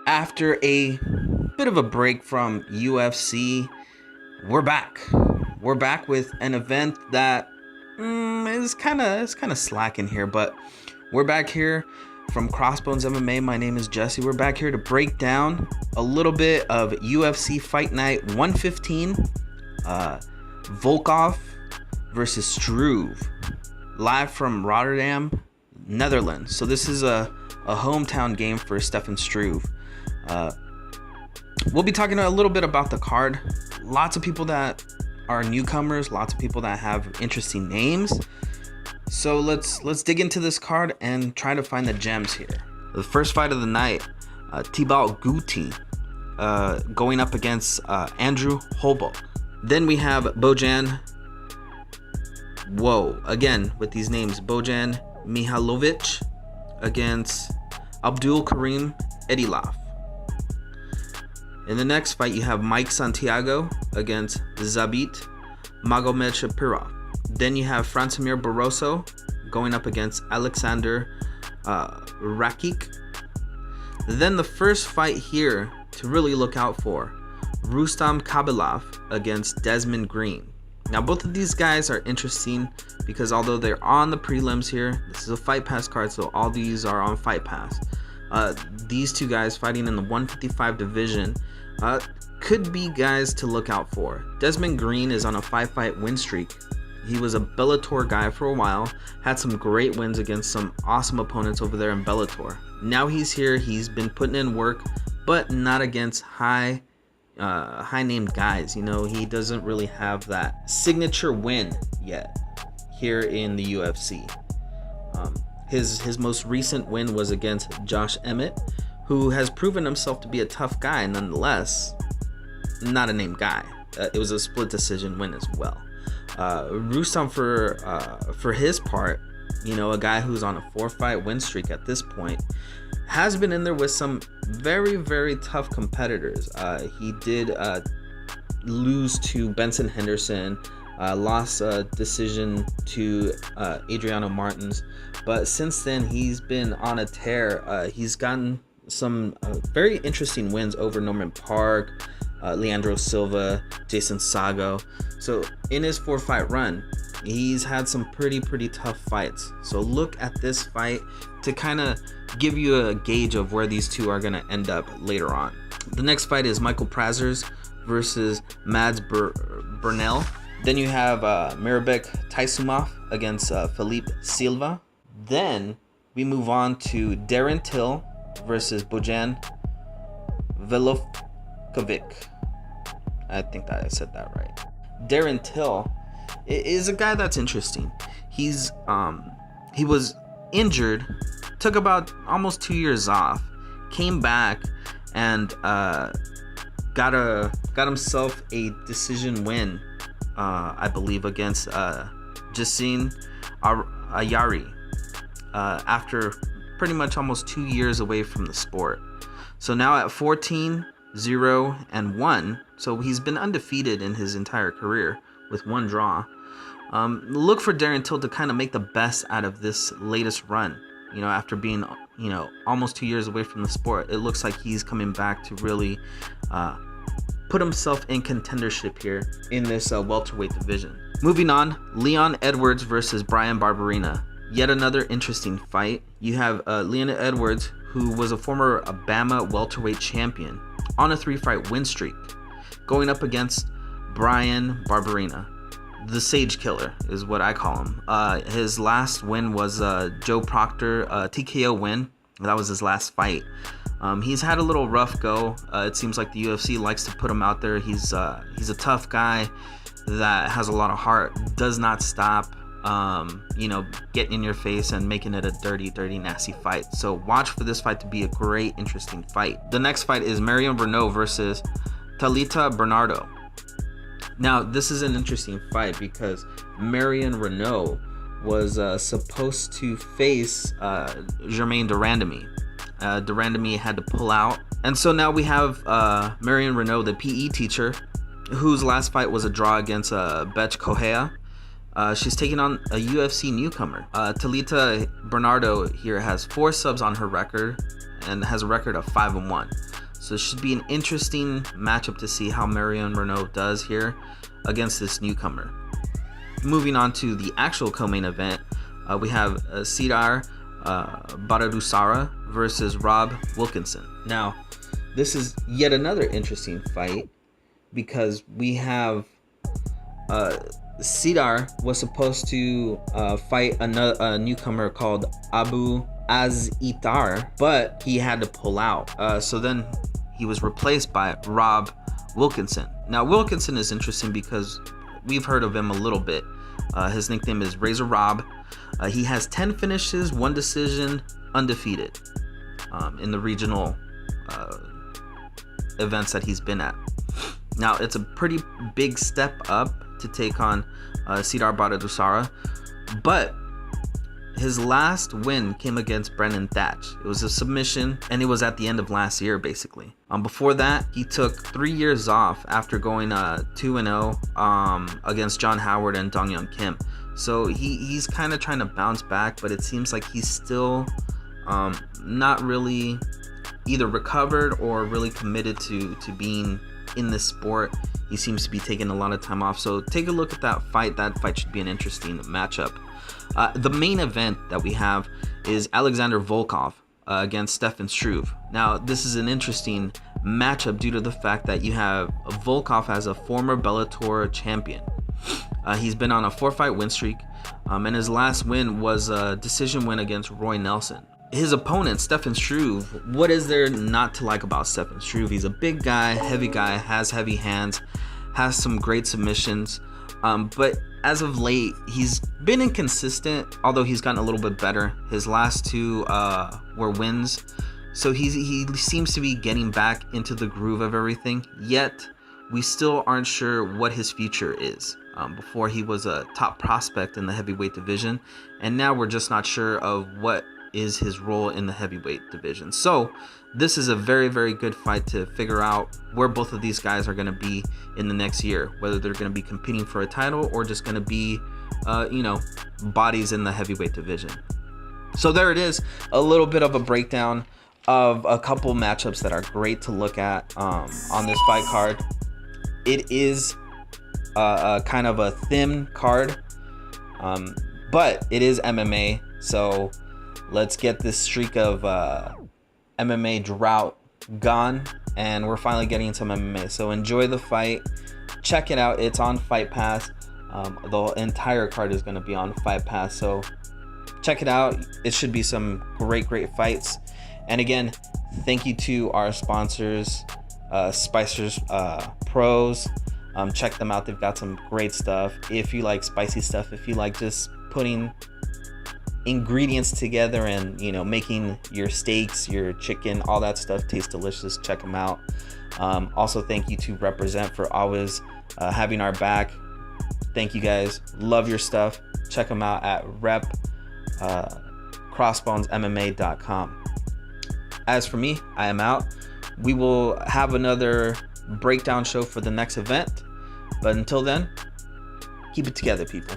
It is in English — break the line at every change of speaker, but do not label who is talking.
After a bit of a break from UFC, we're back. We're back with an event that is kind of slacking here, but we're back here from Crossbones MMA. My name is Jesse. We're back here to break down a little bit of UFC Fight Night 115, Volkov versus Struve, live from Rotterdam, Netherlands. So this is a hometown game for Stefan Struve. We'll be talking a little bit about the card. Lots of people that are newcomers, lots of people that have interesting names. So let's dig into this card and try to find the gems here. The first fight of the night, Thibaut Gouti going up against Andrew Holbrook. Then we have Bojan. Again with these names, Bojan Mihailovic against Abdul Karim Edilov. In the next fight, you have Mike Santiago against Zabit Magomed Shapirov. Then you have Francimir Barroso going up against Alexander Rakic. Then the first fight here to really look out for, Rustam Khabilov against Desmond Green. Now both of these guys are interesting because although they're on the prelims here, this is a Fight Pass card, so all these are on Fight Pass. These two guys fighting in the 155 division could be guys to look out for. Desmond Green is on a 5-fight win streak. He was a Bellator guy for a while, had some great wins against some awesome opponents over there in Bellator. Now he's here, he's been putting in work, but not against high named guys. You know, he doesn't really have that signature win yet here in the UFC. His most recent win was against Josh Emmett, who has proven himself to be a tough guy, nonetheless, not a named guy. It was a split decision win as well. Rustam, for his part, you know, a guy who's on a 4-fight win streak at this point, has been in there with some very, very tough competitors. He did lose to Benson Henderson, lost a decision to Adriano Martins, but since then he's been on a tear. He's gotten some very interesting wins over Norman Park, Leandro Silva, Jason Sago. So in his 4-fight run, he's had some pretty tough fights. So look at this fight to kind of give you a gauge of where these two are going to end up later on. The next fight is Michael Prazers versus Mads Burnell. Then you have Mirabek Taisumov against Felipe Silva. Then we move on to Darren Till versus Bojan Velovkovic. I think that I said that right. Darren Till is a guy that's interesting. He was injured, took about almost 2 years off, came back and got himself a decision win, I believe, against Yassine Ayari after pretty much almost 2 years away from the sport. So now at 14-0-1, so he's been undefeated in his entire career with one draw. Look for Darren Till to kind of make the best out of this latest run. You know, after being, you know, almost 2 years away from the sport, it looks like he's coming back to really put himself in contendership here in this welterweight division. Moving on, Leon Edwards versus Bryan Barbarina. Yet another interesting fight. You have Leon Edwards, who was a former Bama welterweight champion, on a 3-fight win streak, going up against Bryan Barbarina. The Sage Killer is what I call him. His last win was Joe Proctor TKO win. That was his last fight. He's had a little rough go. It seems like the UFC likes to put him out there. He's a tough guy that has a lot of heart, does not stop, you know, getting in your face and making it a dirty, nasty fight. So watch for this fight to be a great, interesting fight. The next fight is Marion Reneau versus Talita Bernardo. Now, this is an interesting fight because Marion Reneau was supposed to face Germaine de Randamie. De Randamie had to pull out. And so now we have Marion Reneau, the PE teacher, whose last fight was a draw against Betch Kohea. She's taking on a UFC newcomer. Talita Bernardo here has 4 subs on her record, and has a record of 5-1. So it should be an interesting matchup to see how Marion Reneau does here against this newcomer. Moving on to the actual co-main event, we have Cedar Barbarina versus Rob Wilkinson. Now, this is yet another interesting fight because we have Cedar was supposed to fight a newcomer called Abu Az-Itar, but he had to pull out. So then he was replaced by Rob Wilkinson. Now, Wilkinson is interesting because we've heard of him a little bit. His nickname is Razor Rob. He has 10 finishes, 1 decision, undefeated in the regional events that he's been at. Now, it's a pretty big step up to take on Cedar Barbarina, but his last win came against Brendan Thatch. It was a submission, and it was at the end of last year, basically. Before that, he took 3 years off after going 2-0 against John Howard and Dong Young Kim. So he's kind of trying to bounce back, but it seems like he's still not really either recovered or really committed to being in this sport. He seems to be taking a lot of time off. So take a look at that fight. That fight should be an interesting matchup. The main event that we have is Alexander Volkov against Stefan Struve. Now, this is an interesting matchup due to the fact that you have Volkov as a former Bellator champion. He's been on a 4-fight win streak, and his last win was a decision win against Roy Nelson. His opponent, Stefan Struve, what is there not to like about Stefan Struve? He's a big guy, has heavy hands, has some great submissions, but as of late, he's been inconsistent, although he's gotten a little bit better. His last 2 were wins, so he seems to be getting back into the groove of everything, yet we still aren't sure what his future is. Before, he was a top prospect in the heavyweight division, and now we're just not sure of what is his role in the heavyweight division. So this is a very, very good fight to figure out where both of these guys are going to be in the next year, whether they're going to be competing for a title or just going to be bodies in the heavyweight division. So there it is, a little bit of a breakdown of a couple matchups that are great to look at on this fight card. It is kind of a thin card, but it is MMA, so let's get this streak of MMA drought gone, and we're finally getting some MMA. So enjoy the fight, check it out. It's on Fight Pass. The entire card is going to be on Fight Pass, so check it out. It should be some great fights. And again, thank you to our sponsors, Spicers Pros. Check them out. They've got some great stuff. If you like spicy stuff, if you like just putting ingredients together and making your steaks, your chicken, all that stuff taste delicious, check them out. Also, thank you to Represent for always having our back. Thank you guys, love your stuff. Check them out at crossbonesmma.com. As for me, I am out. We will have another breakdown show for the next event, but until then, keep it together, people.